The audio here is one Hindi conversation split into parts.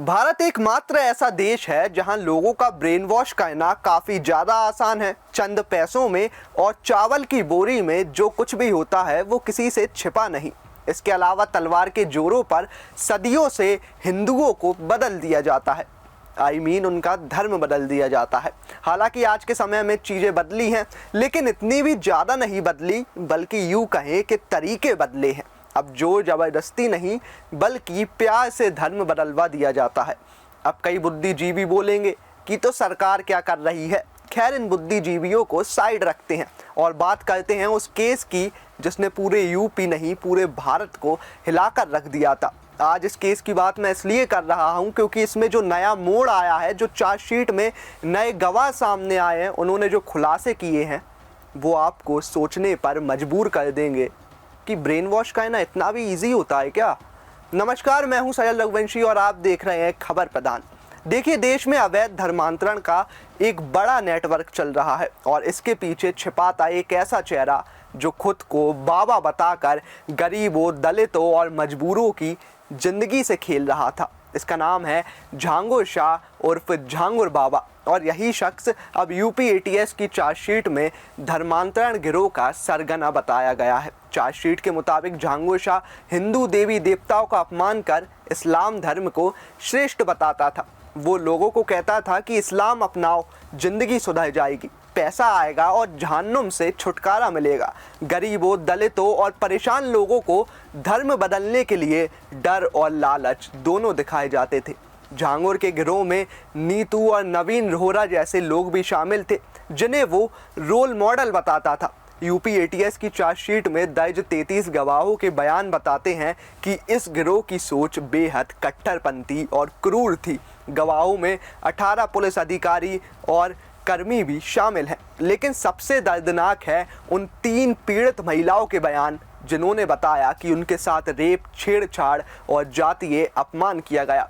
भारत एकमात्र ऐसा देश है जहां लोगों का ब्रेन वॉश करना काफी ज्यादा आसान है। चंद पैसों में और चावल की बोरी में जो कुछ भी होता है वो किसी से छिपा नहीं। इसके अलावा तलवार के जोरों पर सदियों से हिंदुओं को बदल दिया जाता है। उनका धर्म बदल दिया जाता है। हालांकि आज के समय में चीजें बदली हैं, लेकिन इतनी भी ज्यादा नहीं बदली, बल्कि यूं कहें कि तरीके बदले हैं। अब जोर जबरदस्ती नहीं, बल्कि प्यार से धर्म बदलवा दिया जाता है। अब कई बुद्धिजीवी बोलेंगे कि तो सरकार क्या कर रही है। खैर, इन बुद्धिजीवियों को साइड रखते हैं और बात करते हैं उस केस की जिसने पूरे यूपी नहीं, पूरे भारत को हिलाकर रख दिया था। आज इस केस की बात मैं इसलिए कर रहा हूं क्योंकि इसमें जो नया मोड़ आया है, जो चार्जशीट में नए गवाह सामने आए हैं, उन्होंने जो खुलासे किए हैं वो आपको सोचने पर मजबूर कर देंगे कि ब्रेन वॉश करना इतना भी इजी होता है क्या। नमस्कार, मैं हूं सयल रघुवंशी और आप देख रहे हैं खबर प्रदान। देखिए, देश में अवैध धर्मांतरण का एक बड़ा नेटवर्क चल रहा है और इसके पीछे छिपाता एक ऐसा चेहरा जो खुद को बाबा बताकर गरीबों, दलितों और मजबूरों की जिंदगी से खेल रहा था। इसका नाम है झांगुर शाह उर्फ झांगुर बाबा और यही शख्स अब यूपी एटीएस की चार्जशीट में धर्मांतरण गिरोह का सरगना बताया गया है। चार्जशीट के मुताबिक झांगुर शाह हिंदू देवी देवताओं का अपमान कर इस्लाम धर्म को श्रेष्ठ बताता था। वो लोगों को कहता था कि इस्लाम अपनाओ, जिंदगी सुधर जाएगी, पैसा आएगा और जहन्नुम से छुटकारा मिलेगा। गरीबों, दलितों और परेशान लोगों को धर्म बदलने के लिए डर और लालच दोनों दिखाए जाते थे। झांगुर के गिरोह में नीतू और नवीन रोहरा जैसे लोग भी शामिल थे, जिन्हें वो रोल मॉडल बताता था। यूपी एटीएस की चार्जशीट में दर्ज 33 गवाहों के बयान बताते हैं कि इस गिरोह की सोच बेहद कट्टरपंथी और क्रूर थी। गवाहों में 18 पुलिस अधिकारी और कर्मी भी शामिल हैं। लेकिन सबसे दर्दनाक है उन 3 पीड़ित महिलाओं के बयान, जिन्होंने बताया कि उनके साथ रेप, छेड़छाड़ और जातीय अपमान किया गया।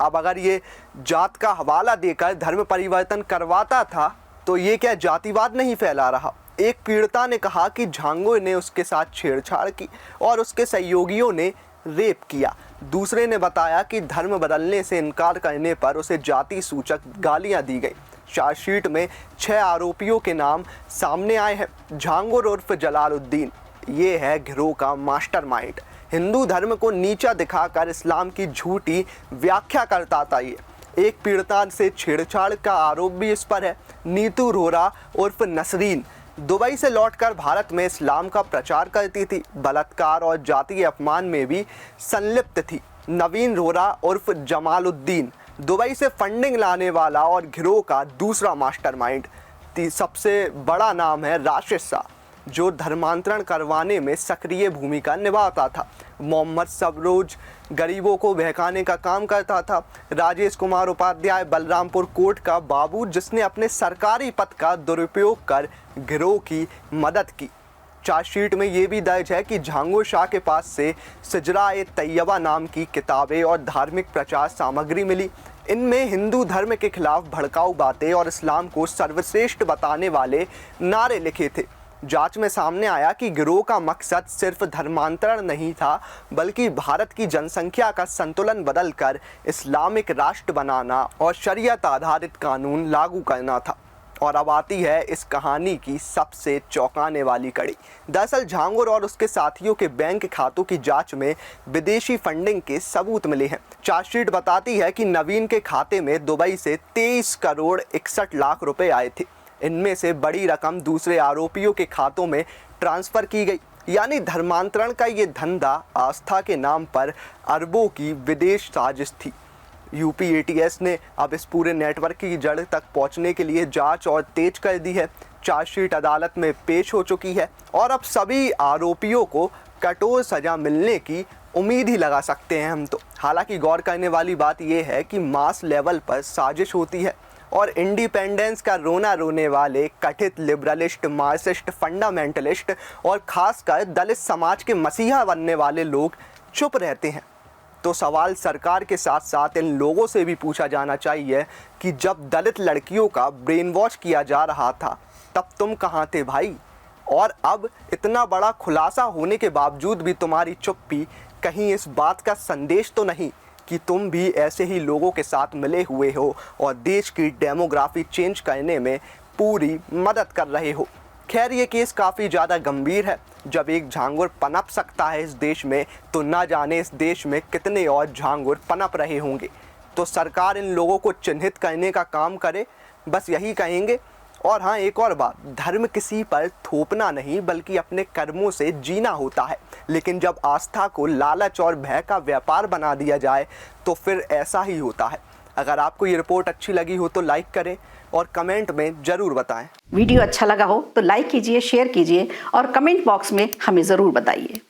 अब अगर ये जात का हवाला देकर धर्म परिवर्तन करवाता था तो ये क्या जातिवाद नहीं फैला रहा। एक पीड़िता ने कहा कि झांगुर ने उसके साथ छेड़छाड़ की और उसके सहयोगियों ने रेप किया। दूसरे ने बताया कि धर्म बदलने से इनकार करने पर उसे जाति सूचक गालियां दी गई। चार्जशीट में 6 आरोपियों के नाम सामने आए हैं। झांगुर उर्फ जलालुद्दीन, ये है गिरोह का मास्टरमाइंड। हिंदू धर्म को नीचा दिखाकर इस्लाम की झूठी व्याख्या करता था ये। एक पीड़िता से छेड़छाड़ का आरोप भी इस पर है। नीतू रोहरा उर्फ नसरीन दुबई से लौटकर भारत में इस्लाम का प्रचार करती थी। बलात्कार और जातीय अपमान में भी संलिप्त थी। नवीन रोहरा उर्फ जमालुद्दीन दुबई से फंडिंग लाने वाला और गिरोह का दूसरा मास्टरमाइंड। सबसे बड़ा नाम है राशिद शाह, जो धर्मांतरण करवाने में सक्रिय भूमिका निभाता था। मोहम्मद सबरोज गरीबों को बहकाने का काम करता था। राजेश कुमार उपाध्याय बलरामपुर कोर्ट का बाबू, जिसने अपने सरकारी पद का दुरुपयोग कर गिरोह की मदद की। चार्जशीट में ये भी दर्ज है कि झांगुर शाह के पास से सिजरा-ए-तैयबा नाम की किताबें और धार्मिक प्रचार सामग्री मिली। इनमें हिंदू धर्म के खिलाफ भड़काऊ बातें और इस्लाम को सर्वश्रेष्ठ बताने वाले नारे लिखे थे। जांच में सामने आया कि गिरोह का मकसद सिर्फ धर्मांतरण नहीं था, बल्कि भारत की जनसंख्या का संतुलन बदलकर इस्लामिक राष्ट्र बनाना और शरीयत आधारित कानून लागू करना था। और अब आती है इस कहानी की सबसे चौंकाने वाली कड़ी। दरअसल झांगुर और उसके साथियों के बैंक खातों की जांच में विदेशी फंडिंग के सबूत मिले हैं। चार्जशीट बताती है कि नवीन के खाते में दुबई से 23 करोड़ 61 लाख रुपए आए थे। इनमें से बड़ी रकम दूसरे आरोपियों के खातों में ट्रांसफर की गई। यानी धर्मांतरण का ये धंधा आस्था के नाम पर अरबों की विदेश साजिश थी। यूपी एटीएस ने अब इस पूरे नेटवर्क की जड़ तक पहुंचने के लिए जांच और तेज कर दी है। चार्जशीट अदालत में पेश हो चुकी है और अब सभी आरोपियों को कठोर सजा मिलने की उम्मीद ही लगा सकते हैं हम तो। हालांकि गौर करने वाली बात यह है कि मास लेवल पर साजिश होती है और इंडिपेंडेंस का रोना रोने वाले कथित लिबरलिस्ट, मार्क्सिस्ट, फंडामेंटलिस्ट और खासकर दलित समाज के मसीहा बनने वाले लोग चुप रहते हैं। तो सवाल सरकार के साथ साथ इन लोगों से भी पूछा जाना चाहिए कि जब दलित लड़कियों का ब्रेन वॉश किया जा रहा था तब तुम कहाँ थे भाई। और अब इतना बड़ा खुलासा होने के बावजूद भी तुम्हारी चुप्पी कहीं इस बात का संदेश तो नहीं कि तुम भी ऐसे ही लोगों के साथ मिले हुए हो और देश की डेमोग्राफी चेंज करने में पूरी मदद कर रहे हो। खैर, ये केस काफ़ी ज़्यादा गंभीर है। जब एक झांगुर पनप सकता है इस देश में, तो ना जाने इस देश में कितने और झांगुर पनप रहे होंगे। तो सरकार इन लोगों को चिन्हित करने का काम करे, बस यही कहेंगे। और हाँ, एक और बात, धर्म किसी पर थोपना नहीं बल्कि अपने कर्मों से जीना होता है। लेकिन जब आस्था को लालच और भय का व्यापार बना दिया जाए तो फिर ऐसा ही होता है। अगर आपको ये रिपोर्ट अच्छी लगी हो तो लाइक करें और कमेंट में ज़रूर बताएं। वीडियो अच्छा लगा हो तो लाइक कीजिए, शेयर कीजिए और कमेंट बॉक्स में हमें ज़रूर बताइए।